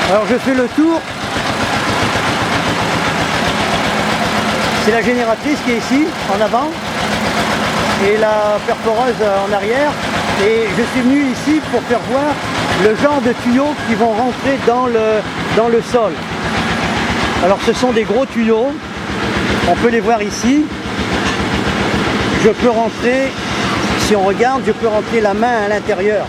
Alors je fais le tour. C'est la génératrice qui est ici, en avant, et la perforeuse en arrière. Et je suis venu ici pour faire voir le genre de tuyaux qui vont rentrer dans le sol. Alors ce sont des gros tuyaux, on peut les voir ici. Je peux rentrer, si on regarde, je peux rentrer la main à l'intérieur.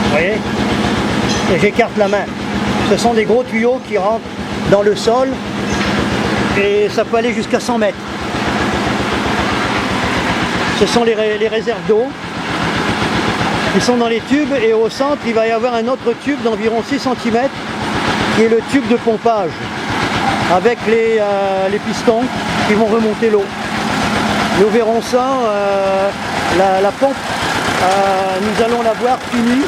Vous voyez? Et j'écarte la main. Ce sont des gros tuyaux qui rentrent dans le sol et ça peut aller jusqu'à 100 mètres. Ce sont les réserves d'eau qui sont dans les tubes, et au centre il va y avoir un autre tube d'environ 6 cm qui est le tube de pompage avec les pistons qui vont remonter l'eau. Nous verrons ça, la pompe, nous allons la voir finie.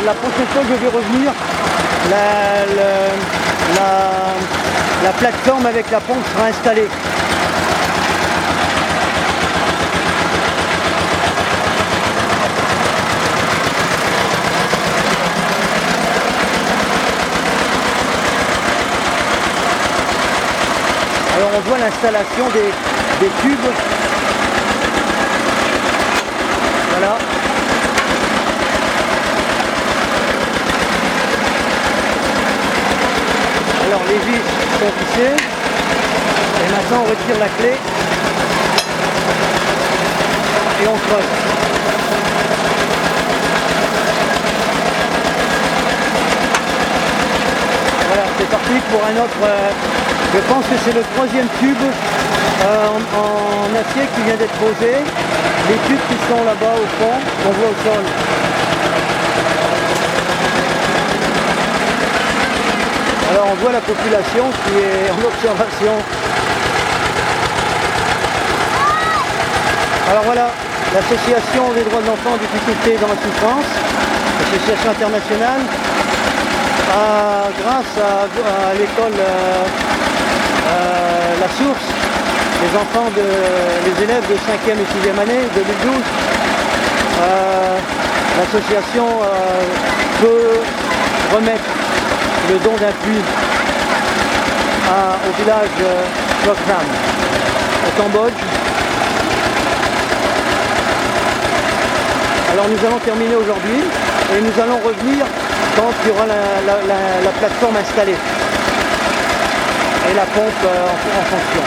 La prochaine fois que je vais revenir, la plateforme avec la pompe sera installée. Alors on voit l'installation des tubes. Voilà. Alors les vis sont vissées. Et maintenant on retire la clé. Et on creuse. Voilà, c'est parti pour un autre... je pense que c'est le troisième tube en acier qui vient d'être posé. Les tubes qui sont là-bas au fond, qu'on voit au sol. Alors on voit la population qui est en observation. Alors voilà, l'association des droits de l'enfant en difficulté dans la souffrance, association internationale, grâce à l'école La Source, les enfants les élèves de 5e et 6e année 2012, l'association peut remettre le don d'un puits au village Phok Nam, au Cambodge. Alors nous allons terminer aujourd'hui et nous allons revenir quand il y aura la plateforme installée et la pompe en fonction.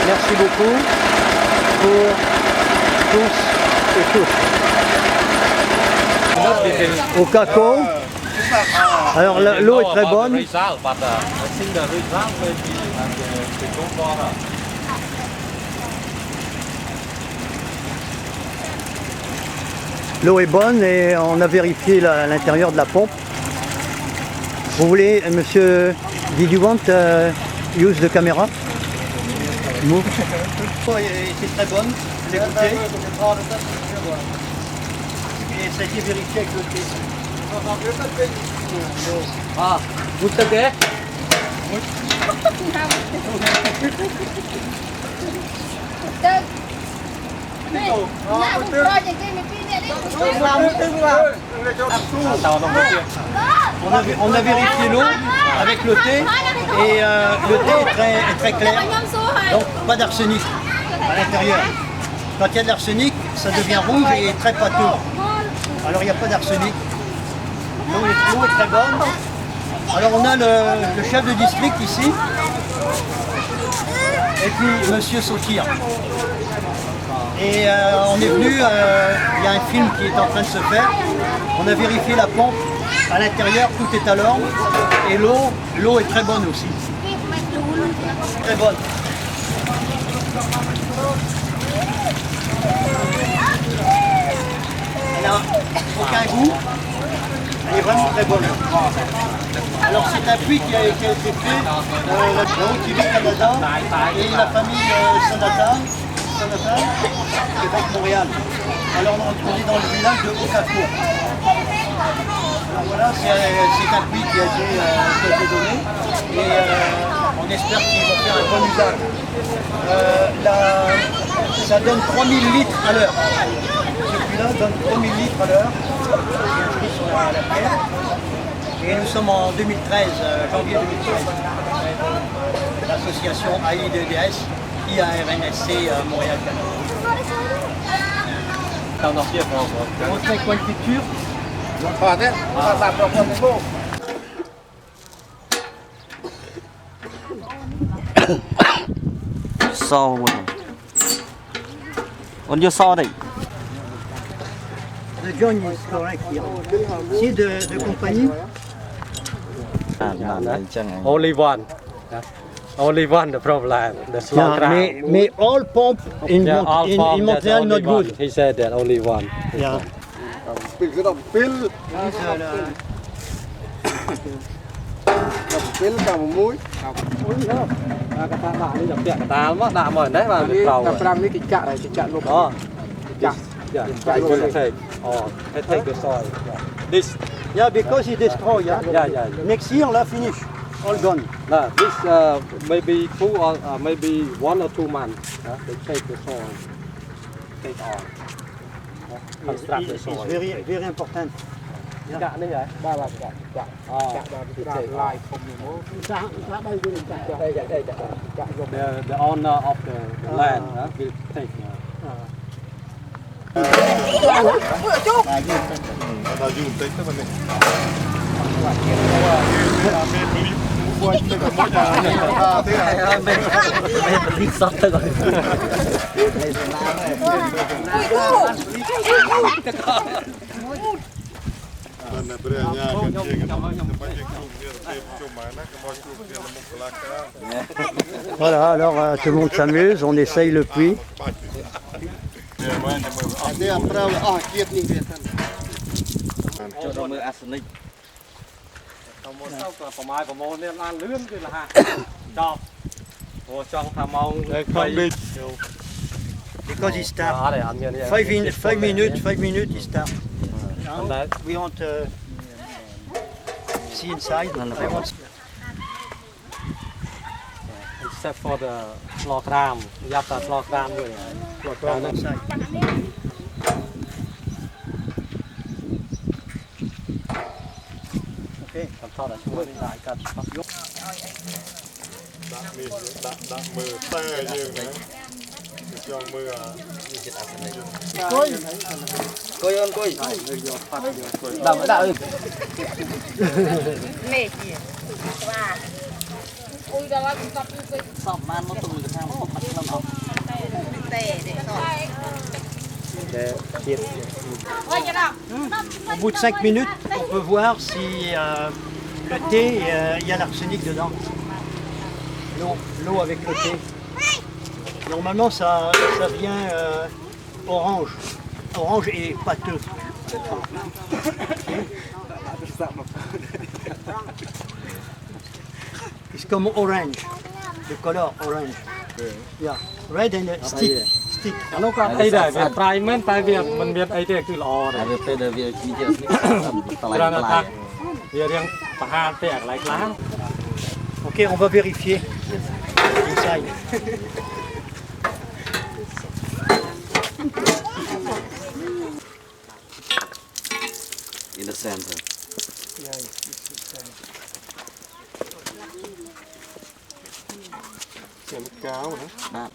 Merci beaucoup pour tous et toutes. Au Kako. Alors l'eau est très bonne. L'eau est bonne et on a vérifié l'intérieur de la pompe. Vous voulez, monsieur, did you want use the camera? Move. C'est très bonne, je l'ai goûté. Et ça a été vérifié avec le thé. Ah, vous savez? On a vérifié l'eau avec le thé et le thé est très clair, donc pas d'arsenic à l'intérieur. Quand il y a de l'arsenic, ça devient rouge et très pâteux. Alors il n'y a pas d'arsenic. L'eau est très bonne. Alors on a le chef de district ici et puis monsieur Sotir. Et on est venu, il y a un film qui est en train de se faire. On a vérifié la pompe à l'intérieur, tout est à l'ordre. Et l'eau est très bonne aussi. Très bonne. Elle n'a aucun goût. Elle est vraiment très bonne. Alors c'est un puits qui a été fait là-haut qui vit au Canada et la famille Sanatan, Québec, Montréal. Alors on est dans le village de Okako. Alors voilà, c'est un puits qui a été donné et on espère qu'ils vont faire un bon usage. Ça donne 3000 litres à l'heure. celui-là donne 3000 litres à l'heure, qui est inscrit sur la pierre. Et nous sommes en 2013, janvier 2013. L'association AI2DS, IARNSC Montréal-Canada. On fait quoi une picture? So on your sorry. The joint is correct here. See the company? Only one. Only one the problem. The slow Yeah, ground. mais all pump in, Yeah, all in farm, there's Montreal only not one. good. He said that only one. Yeah. Pil cái đồng pil cả một mũi Đã mỏi đấy mà gặp răng cái tình trạng luôn đó. Yeah, try to take. Oh, take the soil. Yeah. This, Yeah, because he destroy. yeah. Next year, la finish. All gone. Nah, this maybe 2 or maybe 1 or 2 months. They take the soil. Take all. Construct the It's soil. very important. Cạn đấy vậy? Ba là cạn. lại không The owner of the land will take. Voilà, alors tout le monde s'amuse, on essaye le puits. Because he start 5 minutes he start. We want see inside. I want Except for the floor cram. You have the floor cramด้วย inside. Okay. ทอดช่วยได้กันยก đặt mưa tê như này cho mưa Coi ơn coi. Đậm đã ơi. Mẹ gì? Và ui đó là tập cái Sọp man nó tụi cái thang không bắt lắm. tè để rồi. Ôi cái nào? Au bout de 5 minutes, on peut voir si le thé, il y a l'arsenic dedans. L'eau avec le thé. Normalement, ça vient orange et pâteux. It's comme orange, the color orange. Yeah, red and stick. អានោះក៏អីដែរវា try មែនតែវាមិនមានអីទេគឺល្អដែរ Tại vìពេលដែលវាមានជាស្និកតឡៃ គ្រាន់តែថាវារៀងប្រហារទេកន្លែងខ្លះ Ok, on va vérifier. Inside. in the center. chén cáo nữa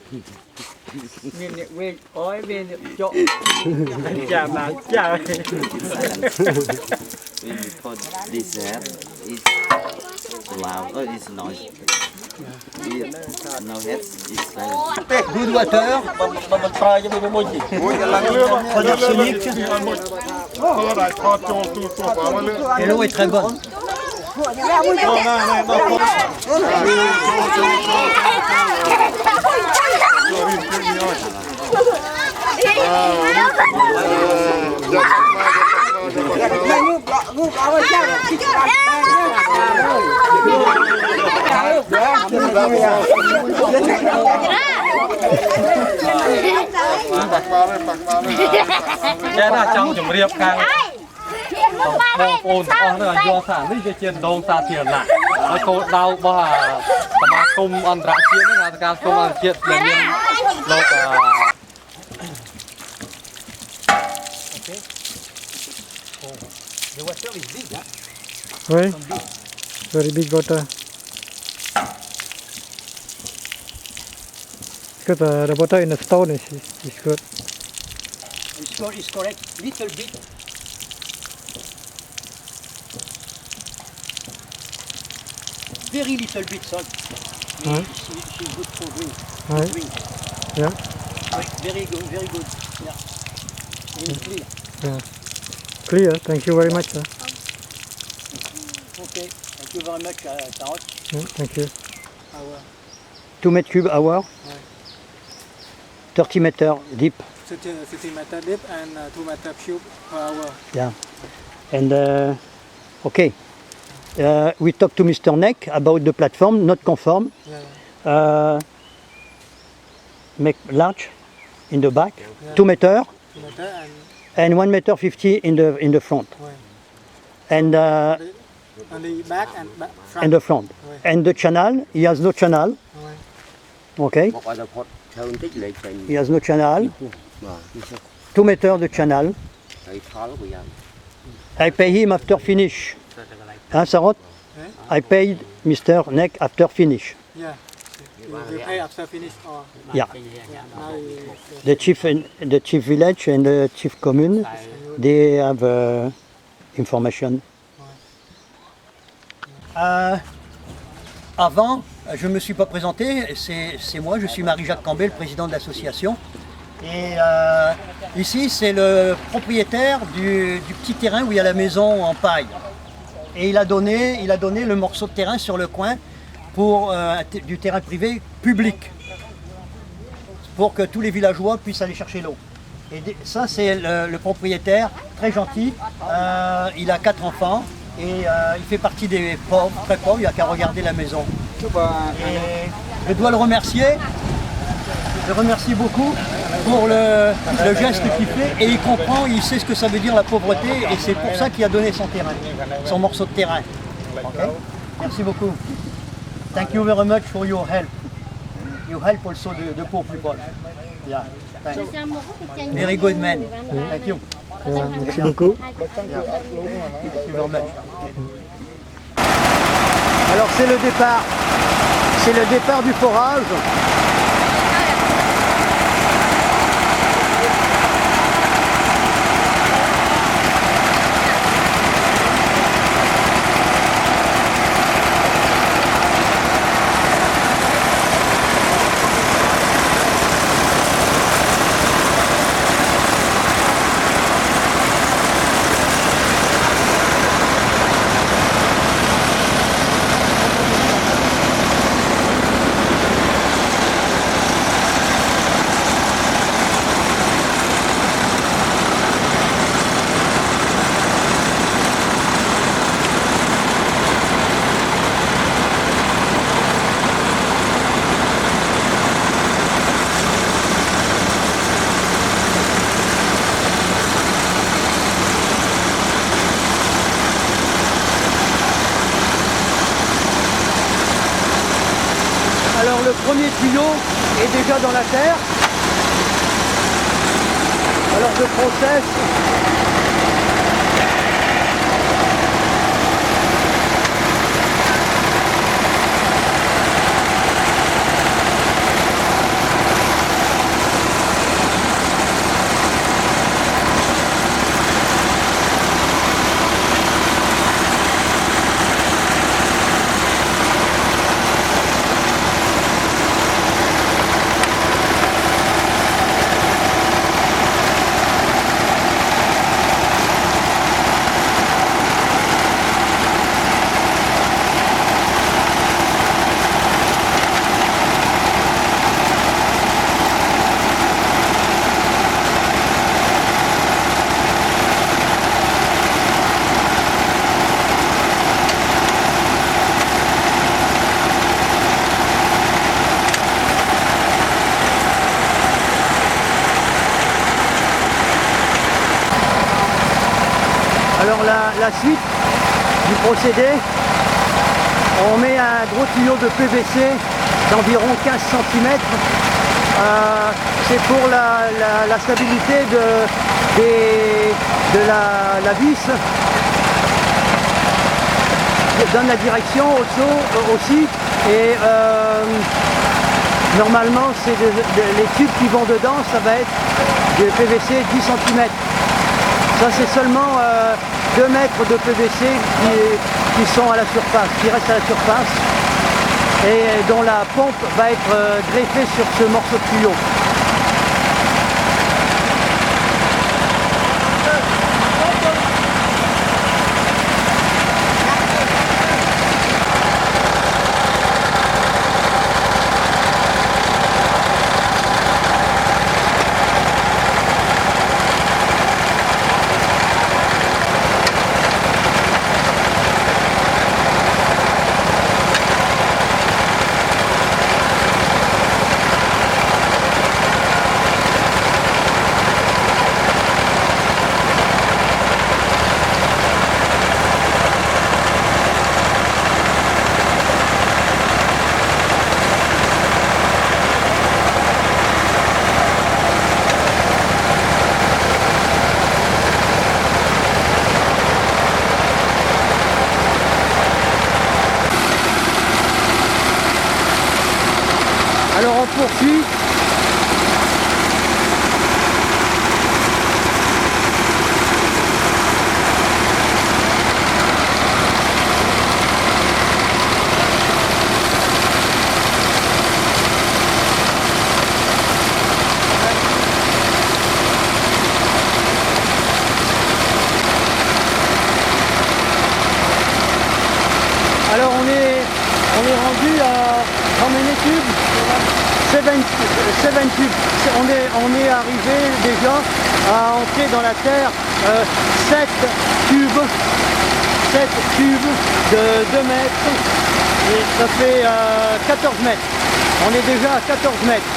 Miền quê ói bên chỗ chả mà chả When you put this head, it's loud. Oh, it's noise. No head, it's silent. good water, mũi cái lăng lươn pas d'arsenic. thơ đại thọ trộn tu tu vào mà lươn Et l'eau est très bonne. Bạc vào đây ចេះថាចង់ជម្រាបខាងបងប្អូនទាំងអស់នេះឲ្យយល់ថានេះវាជាដងសាធារណៈហើយកោដៅរបស់សមាគមអន្តរជាតិនេះថាការគុំអន្តរជាតិដែលមានលោក Oui. Very big water. Because the water in the stone is good. Is correct. Little bit. Very little bit salt. Huh? She's good for drink. Right. Drink. Yeah. Very good, very good. Yeah. And clear. Yeah. Clear. Thank you very much, sir. Okay. Thank you very much, Tarot. Yeah, thank you. 2 mètres cubes hour. 30 meter deep. 50 meter deep and 2 meter cube per hour. Yeah. And okay. We talked to Mr. Neck about the platform, not conform. Make large in the back, 2 meter, 2 meter and 1 meter 50 in the front. And on the back and front. in the front. And the channel, he has no channel. Okay. Một là phốt thường tích lệ trình. He has no channel. Vâng. 2 meter the channel. Thấy khó lắm bây giờ. I pay him after finish. Hein, Sarot? I paid Mr. Neck after finish. Yeah. You pay after finish or? Yeah. Now The chief village and the chief commune, they have information. Avant, je ne me suis pas présenté, c'est moi, je suis Marie-Jacques Cambé, le président de l'association. Et ici, c'est le propriétaire du petit terrain où il y a la maison en paille. Et il a donné le morceau de terrain sur le coin pour du terrain privé public, pour que tous les villageois puissent aller chercher l'eau. Et ça, c'est le propriétaire, très gentil. Il a 4 enfants et il fait partie des pauvres, très pauvres. Il n'y a qu'à regarder la maison. Et je dois le remercier. Je remercie beaucoup pour le geste qu'il fait et il comprend, il sait ce que ça veut dire la pauvreté et c'est pour ça qu'il a donné son terrain, son morceau de terrain. Okay? Merci beaucoup. Thank you very much for your help. You help also the poor people. Yeah. Thanks. Very good man. Thank you. merci beaucoup. Thank you very much. Alors c'est le départ. C'est le départ du forage. Alors le premier tuyau est déjà dans la terre. Alors je processe. Alors la suite du procédé, on met un gros tuyau de PVC d'environ 15 cm. C'est pour la stabilité de la vis. donne la direction au seau aussi. Et normalement, c'est les tubes qui vont dedans, ça va être de PVC 10 cm. Ça, c'est seulement 2 mètres de PVC qui sont à la surface, qui restent à la surface et dont la pompe va être greffée sur ce morceau de tuyau. Alors on poursuit. Alors on est rendu à combien de tubes? 7 tubes. On est arrivé déjà à entrer dans la terre 7 tubes de 2 mètres et ça fait 14 mètres. On est déjà à 14 mètres.